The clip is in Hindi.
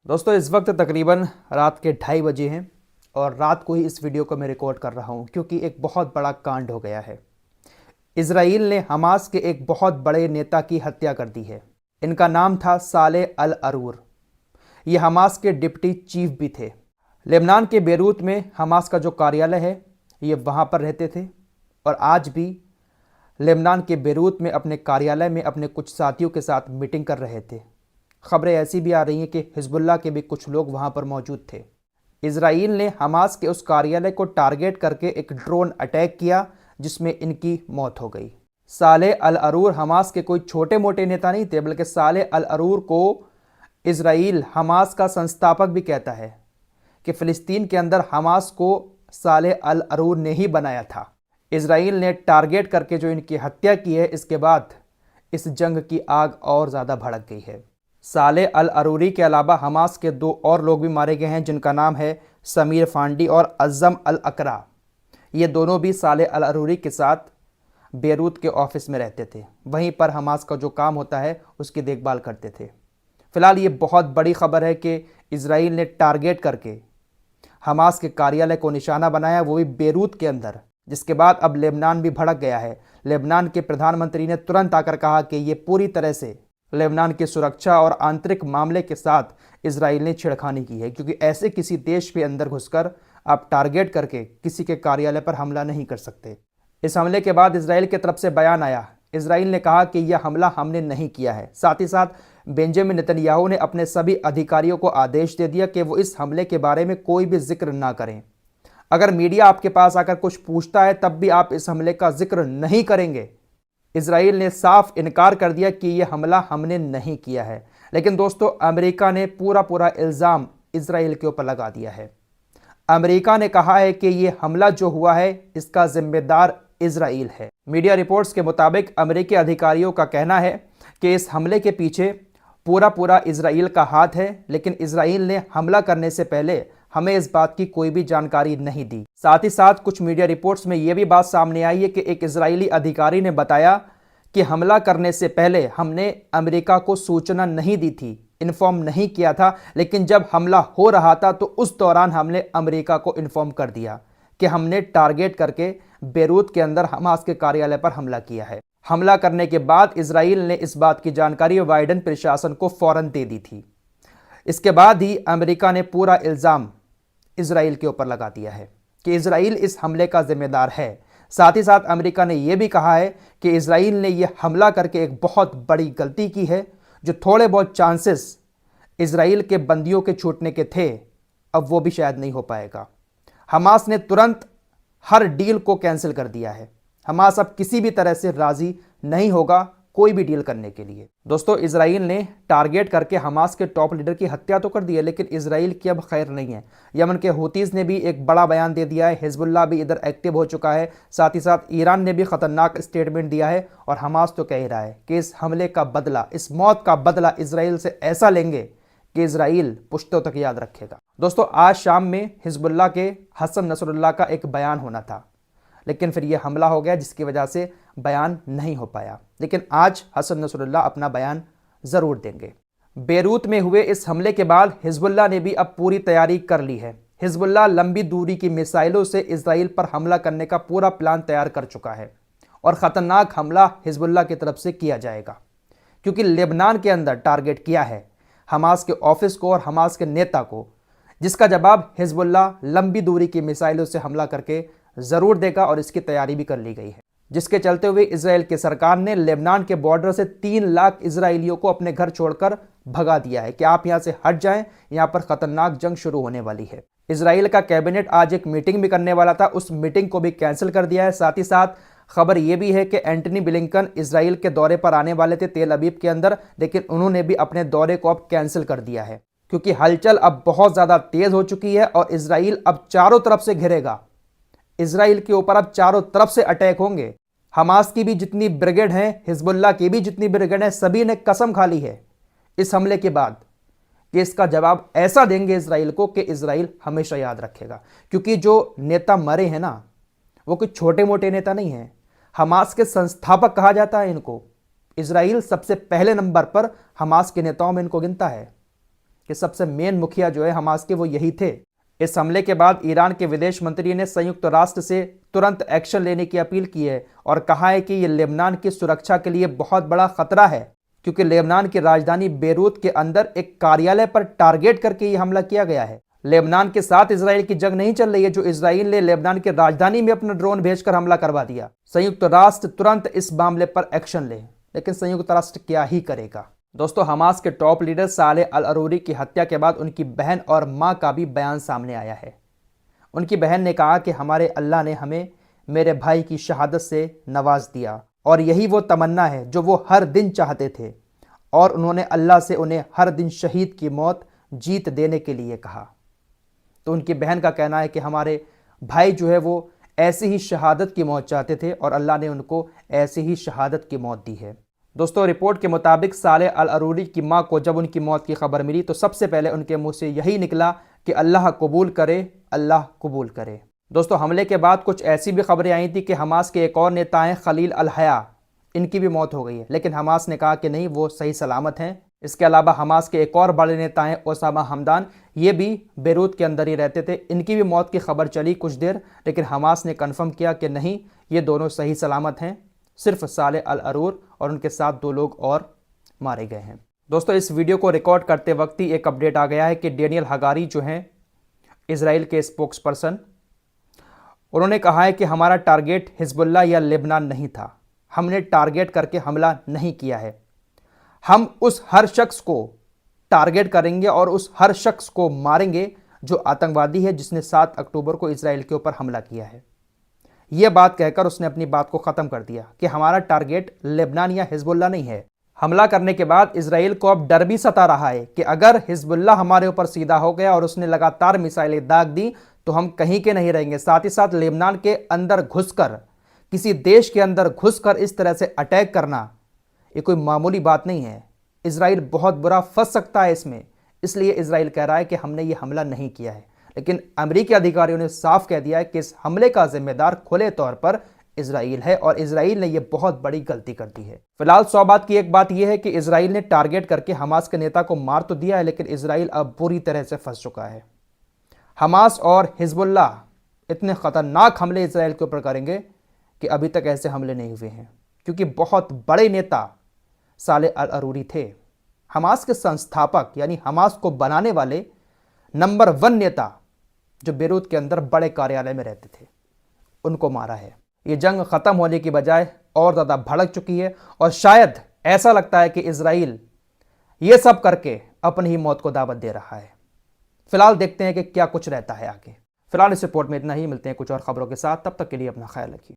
दोस्तों इस वक्त तकरीबन रात के 2:30 बजे हैं और रात को ही इस वीडियो को मैं रिकॉर्ड कर रहा हूं क्योंकि एक बहुत बड़ा कांड हो गया है। इजराइल ने हमास के एक बहुत बड़े नेता की हत्या कर दी है। इनका नाम था साले अल अरूर। ये हमास के डिप्टी चीफ भी थे। लेबनान के बेरूत में हमास का जो कार्यालय है ये वहाँ पर रहते थे और आज भी लेबनान के बेरूत में अपने कार्यालय में अपने कुछ साथियों के साथ मीटिंग कर रहे थे। खबरें ऐसी भी आ रही हैं कि हिजबुल्लाह के भी कुछ लोग वहां पर मौजूद थे। इजराइल ने हमास के उस कार्यालय को टारगेट करके एक ड्रोन अटैक किया जिसमें इनकी मौत हो गई। साले अल अरूर हमास के कोई छोटे मोटे नेता नहीं थे, बल्कि साले अल अरूर को इजराइल हमास का संस्थापक भी कहता है कि फ़िलिस्तीन के अंदर हमास को साले अल अरूर ने ही बनाया था। इजराइल ने टारगेट करके जो इनकी हत्या की है, इसके बाद इस जंग की आग और ज़्यादा भड़क गई है। साले अल अरूरी के अलावा हमास के 2 और लोग भी मारे गए हैं जिनका नाम है समीर फांडी और अज़म अल अकरा। ये दोनों भी साले अल अरूरी के साथ बेरूत के ऑफिस में रहते थे, वहीं पर हमास का जो काम होता है उसकी देखभाल करते थे। फिलहाल ये बहुत बड़ी खबर है कि इजराइल ने टारगेट करके हमास के कार्यालय को निशाना बनाया, वो भी बेरूत के अंदर, जिसके बाद अब लेबनान भी भड़क गया है। लेबनान के प्रधानमंत्री ने तुरंत आकर कहा कि ये पूरी तरह से लेबनान की सुरक्षा और आंतरिक मामले के साथ इजराइल ने छेड़खानी की है, क्योंकि ऐसे किसी देश के अंदर घुसकर आप टारगेट करके किसी के कार्यालय पर हमला नहीं कर सकते। इस हमले के बाद इजराइल की तरफ से बयान आया। इजराइल ने कहा कि यह हमला हमने नहीं किया है। साथ ही साथ बेंजामिन नेतन्याहू ने अपने सभी अधिकारियों को आदेश दे दिया कि वो इस हमले के बारे में कोई भी जिक्र ना करें। अगर मीडिया आपके पास आकर कुछ पूछता है तब भी आप इस हमले का जिक्र नहीं करेंगे। इजराइल ने साफ इनकार कर दिया कि यह हमला हमने नहीं किया है। लेकिन दोस्तों, अमेरिका ने पूरा इल्ज़ाम इजराइल के ऊपर लगा दिया है। अमेरिका ने कहा है कि यह हमला जो हुआ है इसका जिम्मेदार इजराइल है। मीडिया रिपोर्ट्स के मुताबिक अमेरिकी अधिकारियों का कहना है कि इस हमले के पीछे पूरा इजराइल का हाथ है, लेकिन इजराइल ने हमला करने से पहले हमें इस बात की कोई भी जानकारी नहीं दी। साथ ही साथ कुछ मीडिया रिपोर्ट्स में यह भी बात सामने आई है कि एक इजरायली अधिकारी ने बताया कि हमला करने से पहले हमने अमेरिका को सूचना नहीं दी थी, इन्फॉर्म नहीं किया था, लेकिन जब हमला हो रहा था तो उस दौरान हमने अमेरिका को इन्फॉर्म कर दिया कि हमने टारगेट करके बेरूत के अंदर हमास के कार्यालय पर हमला किया है। हमला करने के बाद इजराइल ने इस बात की जानकारी बाइडेन प्रशासन को फौरन दे दी थी। इसके बाद ही अमेरिका ने पूरा इल्ज़ाम इजराइल के ऊपर लगा दिया है कि इजराइल इस हमले का जिम्मेदार है। साथ ही साथ अमेरिका ने यह भी कहा है कि इजराइल ने यह हमला करके एक बहुत बड़ी गलती की है। जो थोड़े बहुत चांसेस इजराइल के बंदियों के छूटने के थे, अब वो भी शायद नहीं हो पाएगा। हमास ने तुरंत हर डील को कैंसिल कर दिया है। हमास अब किसी भी तरह से राजी नहीं होगा कोई भी डील करने के लिए। दोस्तों, इजराइल ने टारगेट करके हमास के टॉप लीडर की हत्या तो कर दी है, लेकिन इजराइल की अब खैर नहीं है। यमन के हूतीज़ ने भी एक बड़ा बयान दे दिया है, हिजबुल्लाह भी इधर एक्टिव हो चुका है, साथ ही साथ ईरान ने भी खतरनाक स्टेटमेंट दिया है और हमास तो कह ही रहा है कि इस हमले का बदला, इस मौत का बदला इजराइल से ऐसा लेंगे कि इजराइल पुश्तों तक याद रखेगा। दोस्तों, आज शाम में हिजबुल्लाह के हसन नसरुल्लाह का एक बयान होना था, लेकिन फिर यह हमला हो गया जिसकी वजह से बयान नहीं हो पाया। लेकिन आज हसन नसरुल्लाह अपना बयान ज़रूर देंगे। बेरूत में हुए इस हमले के बाद हिजबुल्लाह ने भी अब पूरी तैयारी कर ली है। हिजबुल्लाह लंबी दूरी की मिसाइलों से इजराइल पर हमला करने का पूरा प्लान तैयार कर चुका है और ख़तरनाक हमला हिजबुल्लाह की तरफ से किया जाएगा, क्योंकि लेबनान के अंदर टारगेट किया है हमास के ऑफिस को और हमास के नेता को, जिसका जवाब हिजबुल्लाह लंबी दूरी की मिसाइलों से हमला करके ज़रूर देगा और इसकी तैयारी भी कर ली गई है। जिसके चलते हुए इजराइल की सरकार ने लेबनान के बॉर्डर से 3 लाख इजराइलियों को अपने घर छोड़कर भगा दिया है कि आप यहां से हट जाएं, यहां पर खतरनाक जंग शुरू होने वाली है। इजराइल का कैबिनेट आज एक मीटिंग भी करने वाला था, उस मीटिंग को भी कैंसिल कर दिया है। साथ ही साथ खबर यह भी है कि एंटनी ब्लिंकन इजराइल के दौरे पर आने वाले थे तेल अवीव के अंदर, लेकिन उन्होंने भी अपने दौरे को अब कैंसिल कर दिया है, क्योंकि हलचल अब बहुत ज़्यादा तेज हो चुकी है और इजराइल अब चारों तरफ से घिरेगा। इजराइल के ऊपर अब चारों तरफ से अटैक होंगे। हमास की भी जितनी ब्रिगेड है, हिजबुल्लाह की भी जितनी ब्रिगेड है, सभी ने कसम खा ली है इस हमले के बाद कि इसका जवाब ऐसा देंगे इजराइल को कि इजराइल हमेशा याद रखेगा। क्योंकि जो नेता मरे हैं ना, वो कोई छोटे मोटे नेता नहीं है। हमास के संस्थापक कहा जाता है इनको। इजराइल सबसे पहले नंबर पर हमास के नेताओं में इनको गिनता है। कि सबसे मेन मुखिया जो है हमास के वो यही थे। इस हमले के बाद ईरान के विदेश मंत्री ने संयुक्त राष्ट्र से तुरंत एक्शन लेने की अपील की है और कहा है कि ये लेबनान की सुरक्षा के लिए बहुत बड़ा खतरा है, क्योंकि लेबनान की राजधानी बेरूत के अंदर एक कार्यालय पर टारगेट करके ये हमला किया गया है। लेबनान के साथ इजराइल की जंग नहीं चल रही है, जो इजराइल ने लेबनान की राजधानी में अपना ड्रोन भेजकर हमला करवा दिया। संयुक्त राष्ट्र तुरंत इस मामले पर एक्शन ले, लेकिन संयुक्त राष्ट्र क्या ही करेगा। दोस्तों, हमास के टॉप लीडर साले अल अरूरी की हत्या के बाद उनकी बहन और मां का भी बयान सामने आया है। उनकी बहन ने कहा कि हमारे अल्लाह ने हमें मेरे भाई की शहादत से नवाज दिया और यही वो तमन्ना है जो वो हर दिन चाहते थे, और उन्होंने अल्लाह से उन्हें हर दिन शहीद की मौत जीत देने के लिए कहा। तो उनकी बहन का कहना है कि हमारे भाई जो है वो ऐसी ही शहादत की मौत चाहते थे और अल्लाह ने उनको ऐसी ही शहादत की मौत दी है। दोस्तों, रिपोर्ट के मुताबिक साले अल अरूरी की मां को जब उनकी मौत की खबर मिली तो सबसे पहले उनके मुंह से यही निकला कि अल्लाह कबूल करे, अल्लाह कबूल करे। दोस्तों, हमले के बाद कुछ ऐसी भी खबरें आई थी कि हमास के एक और नेता हैं खलील अल हया, इनकी भी मौत हो गई है, लेकिन हमास ने कहा कि नहीं, वो सही सलामत हैं। इसके अलावा हमास के एक और बड़े नेता हैं ओसामा हमदान, ये भी बेरूत के अंदर ही रहते थे। इनकी भी मौत की खबर चली कुछ देर, लेकिन हमास ने कन्फर्म किया कि नहीं, ये दोनों सही सलामत हैं। सिर्फ साले अल अरूर और उनके साथ 2 लोग और मारे गए हैं। दोस्तों, इस वीडियो को रिकॉर्ड करते वक्त ही एक अपडेट आ गया है कि डेनियल हगारी जो हैं इजराइल के स्पोक्स पर्सन, उन्होंने कहा है कि हमारा टारगेट हिजबुल्लाह या लेबनान नहीं था, हमने टारगेट करके हमला नहीं किया है। हम उस हर शख्स को टारगेट करेंगे और उस हर शख्स को मारेंगे जो आतंकवादी है जिसने 7 अक्टूबर को इजराइल के ऊपर हमला किया है। यह बात कहकर उसने अपनी बात को ख़त्म कर दिया कि हमारा टारगेट लेबनान या हिजबुल्लाह नहीं है। हमला करने के बाद इजराइल को अब डर भी सता रहा है कि अगर हिजबुल्लाह हमारे ऊपर सीधा हो गया और उसने लगातार मिसाइलें दाग दी तो हम कहीं के नहीं रहेंगे। साथ ही साथ लेबनान के अंदर घुसकर, किसी देश के अंदर घुसकर इस तरह से अटैक करना ये कोई मामूली बात नहीं है। इजराइल बहुत बुरा फंस सकता है इसमें, इसलिए इजराइल कह रहा है कि हमने ये हमला नहीं किया है। लेकिन अमेरिकी अधिकारियों ने साफ कह दिया है कि इस हमले का जिम्मेदार खुले तौर पर इजराइल है और इजराइल ने यह बहुत बड़ी गलती कर दी है। फिलहाल 100 बात की एक बात यह है कि इजराइल ने टारगेट करके हमास के नेता को मार तो दिया है, लेकिन इजराइल अब बुरी तरह से फंस चुका है। हमास और हिजबुल्लाह इतने खतरनाक हमले इजराइल के ऊपर करेंगे कि अभी तक ऐसे हमले नहीं हुए हैं, क्योंकि बहुत बड़े नेता साले अल अरूरी थे। हमास के संस्थापक यानी हमास को बनाने वाले नंबर 1 नेता जो बेरूत के अंदर बड़े कार्यालय में रहते थे, उनको मारा है। ये जंग खत्म होने की बजाय और ज़्यादा भड़क चुकी है और शायद ऐसा लगता है कि इजराइल ये सब करके अपनी ही मौत को दावत दे रहा है। फिलहाल देखते हैं कि क्या कुछ रहता है आगे। फिलहाल इस रिपोर्ट में इतना ही, मिलते हैं कुछ और खबरों के साथ, तब तक के लिए अपना ख्याल रखिए।